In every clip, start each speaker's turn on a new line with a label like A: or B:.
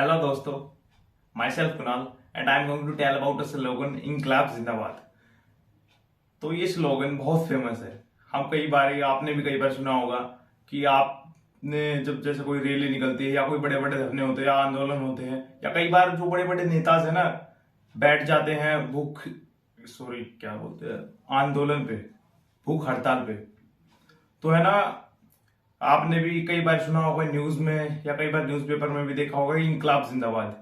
A: Hello दोस्तों, myself Kunal and I am going to tell about a slogan इनकलाब जिंदाबाद। तो ये स्लोगन बहुत फेमस है। हम कई बार, आपने भी कई बार सुना होगा कि आपने जब जैसे कोई रैली निकलती है या कोई बड़े बड़े धरने होते हैं या आंदोलन होते हैं या कई बार जो बड़े बड़े नेता है ना बैठ जाते हैं क्या बोलते हैं, आंदोलन पे, भूख हड़ताल पे। तो है ना, आपने भी कई बार सुना होगा न्यूज में या कई बार न्यूज़पेपर में भी देखा होगा इनकलाब जिंदाबाद।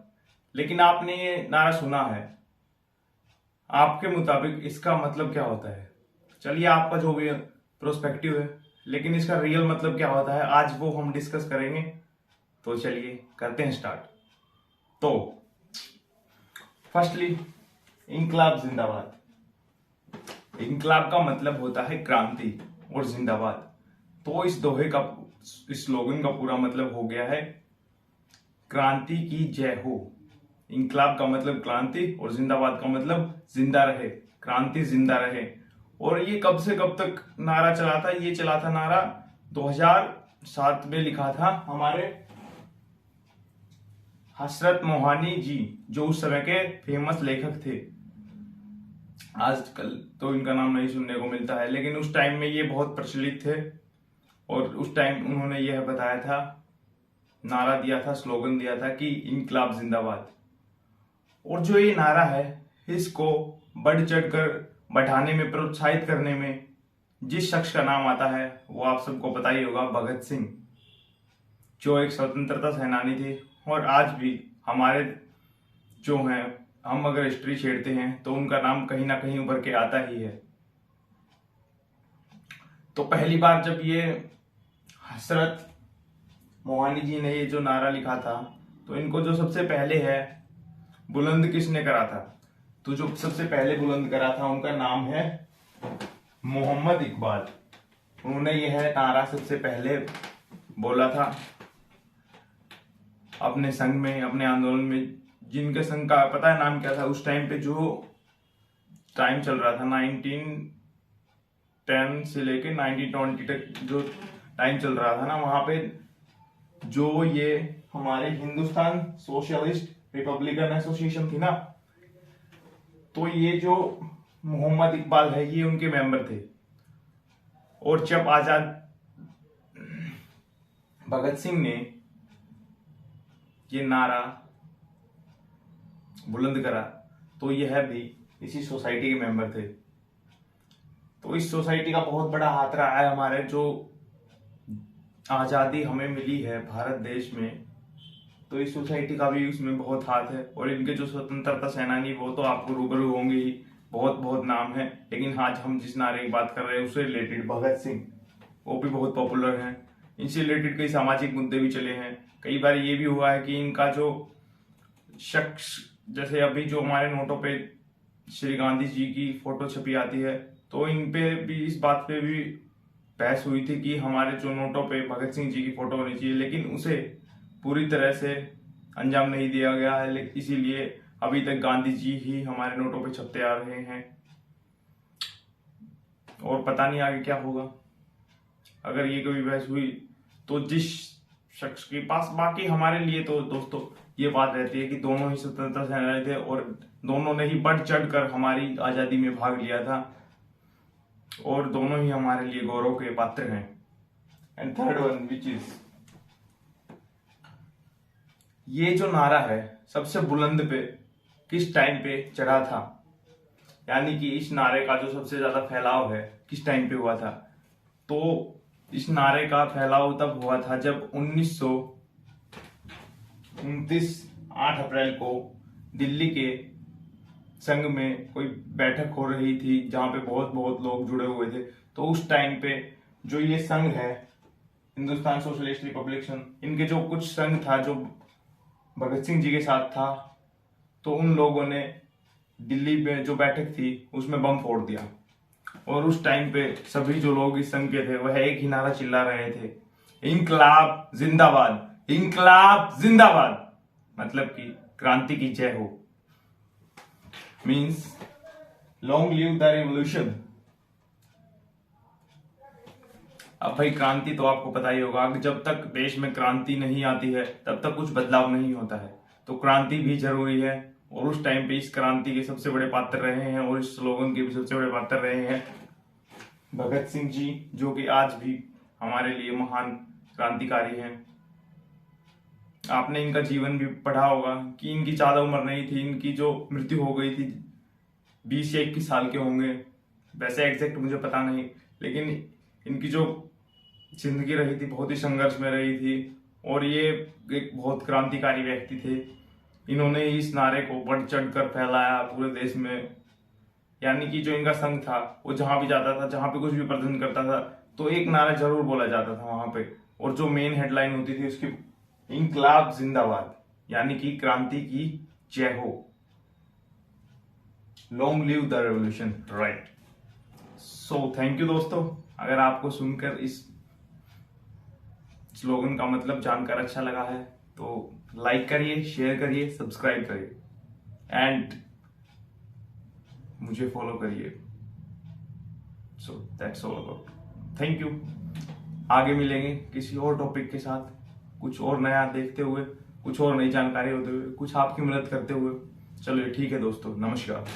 A: लेकिन आपने ये नारा सुना है, आपके मुताबिक इसका मतलब क्या होता है? चलिए, आपका जो भी प्रोस्पेक्टिव है, लेकिन इसका रियल मतलब क्या होता है आज वो हम डिस्कस करेंगे। तो चलिए करते हैं स्टार्ट। तो फर्स्टली, इनकलाब जिंदाबाद। इनकलाब का मतलब होता है क्रांति और जिंदाबाद। तो इस दोहे का, इस स्लोगन का पूरा मतलब हो गया है क्रांति की जय हो। इनकलाब का मतलब क्रांति और जिंदाबाद का मतलब जिंदा रहे, क्रांति जिंदा रहे। और ये कब से कब तक नारा चला था? ये चला था नारा 2007 में, लिखा था हमारे हसरत मोहानी जी, जो उस समय के फेमस लेखक थे। आजकल तो इनका नाम नहीं सुनने को मिलता है, लेकिन उस टाइम में ये बहुत प्रचलित थे। और उस टाइम उन्होंने यह बताया था, नारा दिया था, स्लोगन दिया था कि इनकलाब जिंदाबाद। और जो ये नारा है, इसको बढ़ चढ़कर बढ़ाने में, प्रोत्साहित करने में जिस शख्स का नाम आता है वो आप सबको पता ही होगा, भगत सिंह, जो एक स्वतंत्रता सेनानी थे। और आज भी हमारे जो हैं, हम अगर हिस्ट्री छेड़ते हैं तो उनका नाम कहीं ना कहीं उभर के आता ही है। तो पहली बार जब ये हसरत मोहानी जी ने ये जो नारा लिखा था, तो इनको जो सबसे पहले है बुलंद किसने करा था? तो जो सबसे पहले बुलंद करा था उनका नाम है मोहम्मद इकबाल। उन्होंने यह नारा सबसे पहले बोला था अपने संघ में, अपने आंदोलन में। जिनके संघ का पता है नाम क्या था? उस टाइम पे जो टाइम चल रहा था 1910 से लेके 1920 तक जो टाइम चल रहा था ना, वहां पे जो ये हमारे हिंदुस्तान सोशलिस्ट रिपब्लिकन एसोसिएशन थी ना, तो ये जो मोहम्मद इकबाल है ये उनके मेंबर थे। और जब आजाद भगत सिंह ने ये नारा बुलंद करा, तो यह भी इसी सोसाइटी के मेंबर थे। तो इस सोसाइटी का बहुत बड़ा हाथ रहा है हमारे, जो आजादी हमें मिली है भारत देश में, तो इस सोसाइटी का भी उसमें बहुत हाथ है। और इनके जो स्वतंत्रता सेनानी, वो तो आपको रूबरू होंगे ही, बहुत बहुत नाम है। लेकिन आज हम जिस नारे की बात कर रहे हैं उससे रिलेटेड भगत सिंह, वो भी बहुत पॉपुलर हैं। इनसे रिलेटेड कई सामाजिक मुद्दे भी चले हैं। कई बार ये भी हुआ है कि इनका जो शख्स, जैसे अभी जो हमारे नोटों पे श्री गांधी जी की फोटो छपी आती है, तो इन पे भी, इस बात पे भी बहस हुई थी कि हमारे जो नोटों पे भगत सिंह जी की फोटो होनी चाहिए, लेकिन उसे पूरी तरह से अंजाम नहीं दिया गया है। इसीलिए अभी तक गांधी जी ही हमारे नोटों पे छपते आ रहे हैं। और पता नहीं आगे क्या होगा। अगर ये कभी बहस हुई तो जिस शख्स के पास, बाकी हमारे लिए तो दोस्तों ये बात रहती है कि दोनों ही स्वतंत्रता सेनानी थे और दोनों ने ही बढ़ चढ़ कर हमारी आजादी में भाग लिया था, और दोनों ही हमारे लिए गौरव के पात्र हैं। And third one which is, ये जो नारा है सबसे बुलंद पे किस टाइम पे चढ़ा था, यानी कि इस नारे का जो सबसे ज्यादा फैलाव है किस टाइम पे हुआ था? तो इस नारे का फैलाव तब हुआ था जब 1929 8 अप्रैल को दिल्ली के संघ में कोई बैठक हो रही थी, जहां पे बहुत बहुत लोग जुड़े हुए थे। तो उस टाइम पे जो ये संघ है, हिंदुस्तान सोशलिस्ट रिपब्लिकन, इनके जो कुछ संघ था जो भगत सिंह जी के साथ था, तो उन लोगों ने दिल्ली में जो बैठक थी उसमें बम फोड़ दिया। और उस टाइम पे सभी जो लोग इस संघ के थे वह एक ही नारा चिल्ला रहे थे, इनकलाब जिंदाबाद, इनकलाब जिंदाबाद। मतलब कि क्रांति की जय हो, means long live the revolution. अब भाई क्रांति तो आपको पता ही होगा कि जब तक देश में क्रांति नहीं आती है तब तक कुछ बदलाव नहीं होता है। तो क्रांति भी जरूरी है। और उस टाइम पे इस क्रांति के सबसे बड़े पात्र रहे हैं और इस स्लोगन के भी सबसे बड़े पात्र रहे हैं भगत सिंह जी, जो कि आज भी हमारे लिए महान क्रांतिकारी हैं। आपने इनका जीवन भी पढ़ा होगा कि इनकी ज्यादा उम्र नहीं थी, इनकी जो मृत्यु हो गई थी 20 या 21 साल के होंगे, वैसे एग्जैक्ट मुझे पता नहीं, लेकिन इनकी जो जिंदगी रही थी बहुत ही संघर्ष में रही थी और ये एक बहुत क्रांतिकारी व्यक्ति थे। इन्होंने इस नारे को बढ़ चढ़ कर फैलाया पूरे देश में। यानी कि जो इनका संघ था वो जहां भी जाता था, जहां पे कुछ भी प्रदर्शन करता था, तो एक नारा जरूर बोला जाता था वहां पे, और जो मेन हेडलाइन होती थी उसकी इनकलाब जिंदाबाद, यानी कि क्रांति की जय हो, long live the revolution, right. So thank you दोस्तों। अगर आपको सुनकर इस स्लोगन का मतलब जानकर अच्छा लगा है तो लाइक करिए, शेयर करिए, सब्सक्राइब करिए एंड मुझे फॉलो करिए। So that's all about, thank you. आगे मिलेंगे किसी और टॉपिक के साथ, कुछ और नया देखते हुए, कुछ और नई जानकारी होते हुए, कुछ आपकी मदद करते हुए। चलिए ठीक है दोस्तों, नमस्कार।